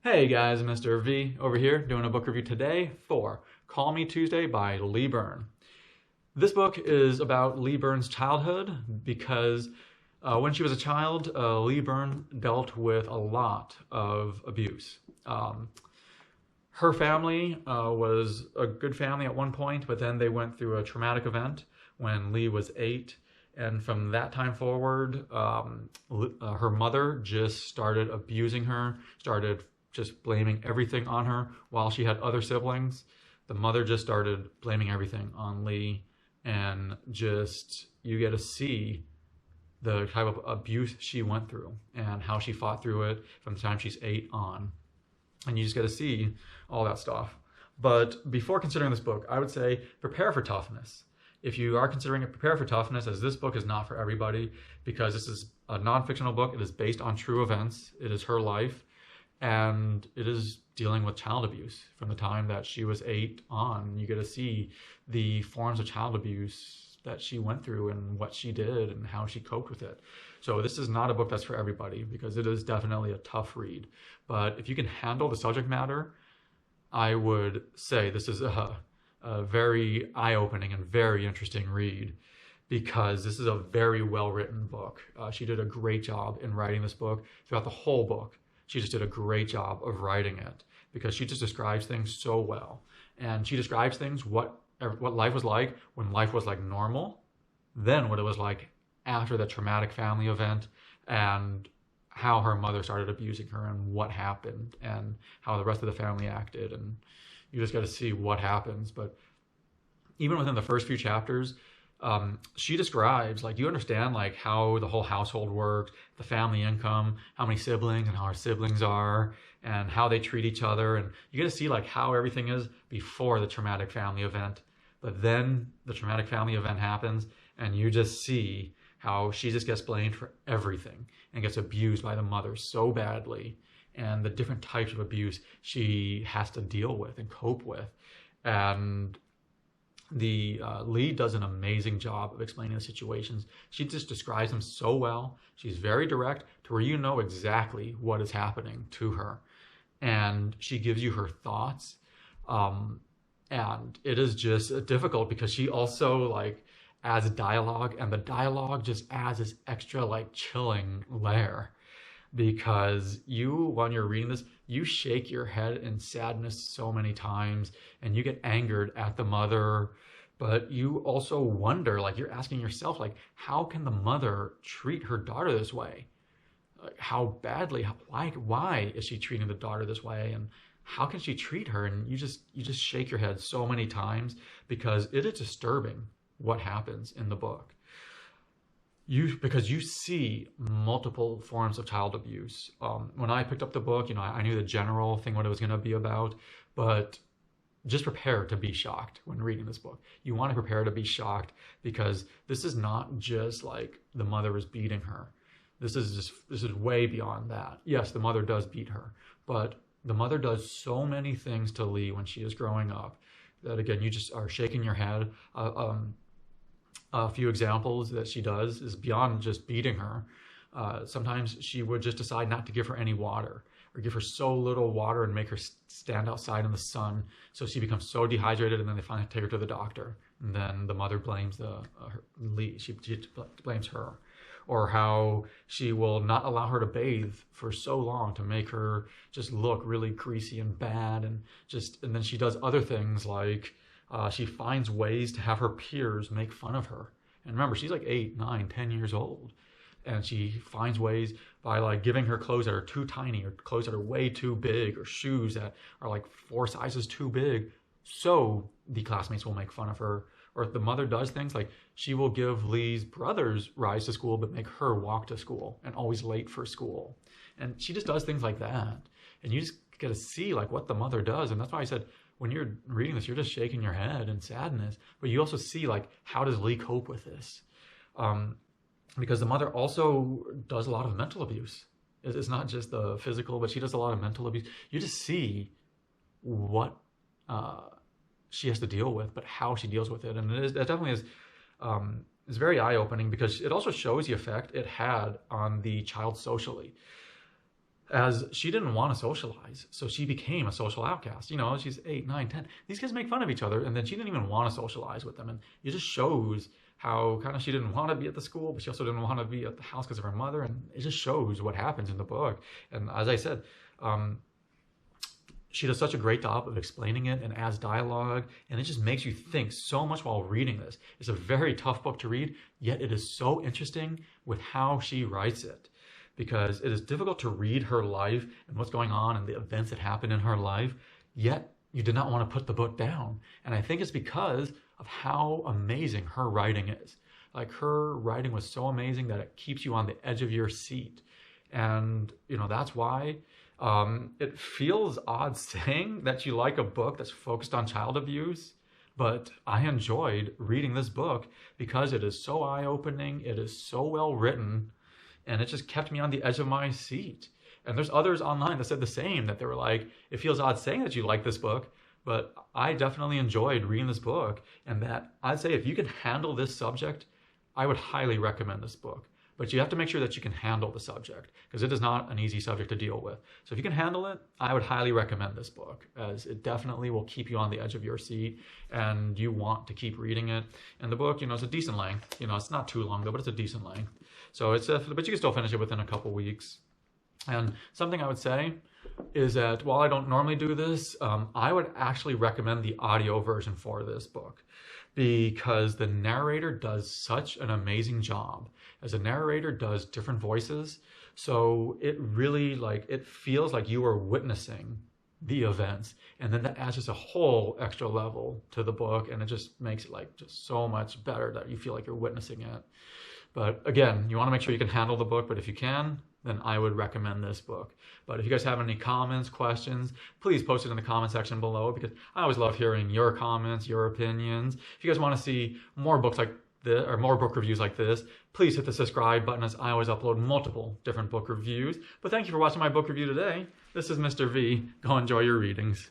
Hey guys, Mr. V over here doing a book review today for Call Me Tuesday by Leigh Byrne. This book is about Leigh Byrne's childhood because when she was a child, Leigh Byrne dealt with a lot of abuse. Her family was a good family at one point, but then they went through a traumatic event when Leigh was 8. And from that time forward, her mother just started abusing her, started just blaming everything on her while she had other siblings. The mother just started blaming everything on Leigh, and just you get to see the type of abuse she went through and how she fought through it from the time she's 8 on. And you just get to see all that stuff. But before considering this book, I would say prepare for toughness. If you are considering it, prepare for toughness, as this book is not for everybody, because this is a non-fictional book. It is based on true events. It is her life, and it is dealing with child abuse from the time that she was 8 on. You get to see the forms of child abuse that she went through and what she did and how she coped with it. So this is not a book that's for everybody, because it is definitely a tough read. But if you can handle the subject matter, I would say this is a very eye-opening and very interesting read, because this is a very well-written book. She did a great job in writing this book. Throughout the whole book, she just did a great job of writing it, because she just describes things so well. And she describes things, what life was like when life was like normal, then what it was like after the traumatic family event, and how her mother started abusing her and what happened and how the rest of the family acted. And you just got to see what happens. But even within the first few chapters, she describes, like, you understand like how the whole household works, the family income, how many siblings and how our siblings are, and how they treat each other. And you get to see like how everything is before the traumatic family event. But then the traumatic family event happens, and you just see how she just gets blamed for everything and gets abused by the mother so badly, and the different types of abuse she has to deal with and cope with. And Leigh does an amazing job of explaining the situations. She just describes them so well. She's very direct to where you know exactly what is happening to her, and she gives you her thoughts. And it is just difficult because she also like adds dialogue, and the dialogue just adds this extra like chilling layer, because you, when you're reading this, you shake your head in sadness so many times, and you get angered at the mother, but you also wonder, like, you're asking yourself, like, how can the mother treat her daughter this way? Like, how badly, why is she treating the daughter this way? And how can she treat her? And you just shake your head so many times, because it is disturbing what happens in the book. Because you see multiple forms of child abuse. When I picked up the book, I knew the general thing, what it was going to be about, but just prepare to be shocked when reading this book. You want to prepare to be shocked, because this is not just like the mother is beating her. This is way beyond that. Yes, the mother does beat her, but the mother does so many things to Leigh when she is growing up that, again, you just are shaking your head. A few examples that she does is beyond just beating her. Sometimes she would just decide not to give her any water, or give her so little water and make her stand outside in the sun, so she becomes so dehydrated, and then they finally take her to the doctor. And then the mother blames Leigh. She blames her. Or how she will not allow her to bathe for so long to make her just look really greasy and bad, and then she does other things like she finds ways to have her peers make fun of her. And remember, she's like 8, 9, 10 years old. And she finds ways by like giving her clothes that are too tiny, or clothes that are way too big, or shoes that are like 4 sizes too big, so the classmates will make fun of her. Or if the mother does things like she will give Leigh's brothers rides to school, but make her walk to school, and always late for school. And she just does things like that. And you just get to see like what the mother does. And that's why I said, when you're reading this, you're just shaking your head in sadness, but you also see like, how does Leigh cope with this? Because the mother also does a lot of mental abuse. It's not just the physical, but she does a lot of mental abuse. You just see what she has to deal with, but how she deals with it. And it definitely is very eye-opening, because it also shows the effect it had on the child socially. as she didn't want to socialize. So she became a social outcast. You know, she's 8, 9, 10. These kids make fun of each other, and then she didn't even want to socialize with them. And it just shows how kind of she didn't want to be at the school, but she also didn't want to be at the house because of her mother. And it just shows what happens in the book. And as I said, she does such a great job of explaining it and adds dialogue, and it just makes you think so much while reading this. It's a very tough book to read, yet it is so interesting with how she writes it, because it is difficult to read her life and what's going on and the events that happen in her life, yet you did not want to put the book down. And I think it's because of how amazing her writing is. Like, her writing was so amazing that it keeps you on the edge of your seat. And, you know, that's why it feels odd saying that you like a book that's focused on child abuse, but I enjoyed reading this book because it is so eye-opening, it is so well written, and it just kept me on the edge of my seat. And there's others online that said the same, that they were like, it feels odd saying that you like this book, but I definitely enjoyed reading this book, and that I'd say if you can handle this subject, I would highly recommend this book. But you have to make sure that you can handle the subject, because it is not an easy subject to deal with. So if you can handle it, I would highly recommend this book, as it definitely will keep you on the edge of your seat and you want to keep reading it. And the book, you know, it's a decent length. You know, it's not too long though, but it's a decent length. So but you can still finish it within a couple weeks. And something I would say is that while I don't normally do this, I would actually recommend the audio version for this book, because the narrator does such an amazing job. As a narrator does different voices, so it really, it feels like you are witnessing the events, and then that adds just a whole extra level to the book, and it just makes it just so much better that you feel like you're witnessing it. But again, you want to make sure you can handle the book, but if you can, then I would recommend this book. But if you guys have any comments, questions, please post it in the comment section below, because I always love hearing your comments, your opinions. If you guys want to see more books like this, or more book reviews like this, please hit the subscribe button, as I always upload multiple different book reviews. But thank you for watching my book review today. This is Mr. V. Go enjoy your readings.